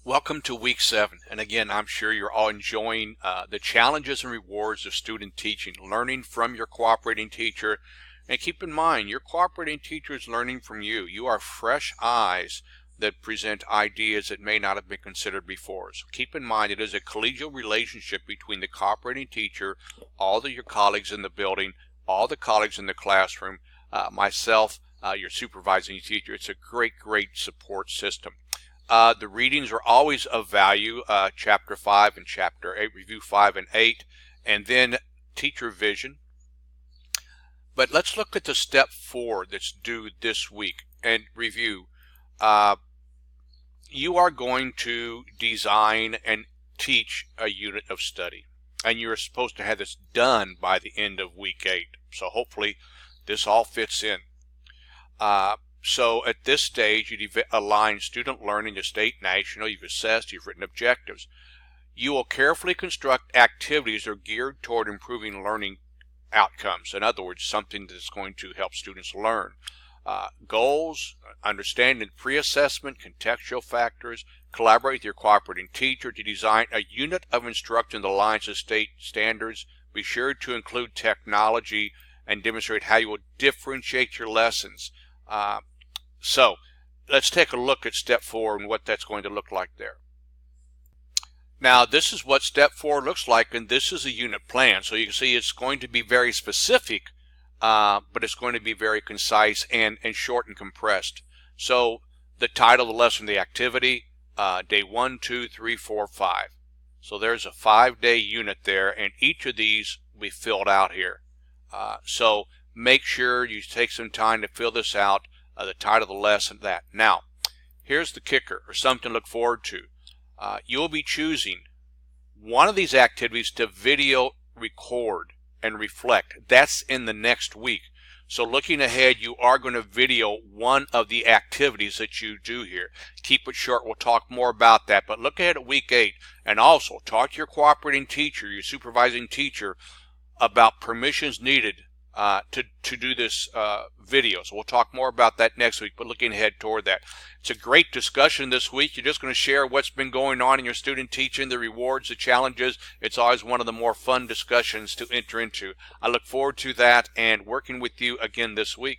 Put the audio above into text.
Welcome to week 7, and again, I'm sure you're all enjoying the challenges and rewards of student teaching, learning from your cooperating teacher. And keep in mind, your cooperating teacher is learning from you. You are fresh eyes that present ideas that may not have been considered before. So keep in mind, it is a collegial relationship between the cooperating teacher, all of your colleagues in the building, all the colleagues in the classroom, myself, your supervising teacher. It's a great support system. The readings are always of value, Chapter 5 and Chapter 8, Review 5 and 8, and then Teacher Vision. But let's look at the Step 4 that's due this week and review. You are going to design and teach a unit of study, and you're supposed to have this done by the end of week 8. So hopefully this all fits in. So at this stage, you've aligned student learning to state, national, you've assessed, you've written objectives. You will carefully construct activities that are geared toward improving learning outcomes. In other words, something that's going to help students learn. Goals, understanding pre-assessment, contextual factors, collaborate with your cooperating teacher to design a unit of instruction that aligns with state standards. Be sure to include technology and demonstrate how you will differentiate your lessons. So let's take a look at Step 4 and what that's going to look like there. Now this is what Step 4 looks like, and this is a unit plan. So you can see it's going to be very specific, but it's going to be very concise and short and compressed. So the title of the lesson, the activity, day 1, 2, 3, 4, 5. So there's a 5-day unit there, and each of these will be filled out here. So make sure you take some time to fill this out. The title of the lesson, that. Now, here's the kicker, or something to look forward to. You'll be choosing one of these activities to video record and reflect. That's in the next week. So looking ahead, you are going to video one of the activities that you do here. Keep it short. We'll talk more about that. But look ahead at week 8, and also talk to your cooperating teacher, your supervising teacher, about permissions needed to do this video. So we'll talk more about that next week, but looking ahead toward that. It's a great discussion this week. You're just going to share what's been going on in your student teaching, the rewards, the challenges. It's always one of the more fun discussions to enter into. I look forward to that and working with you again this week.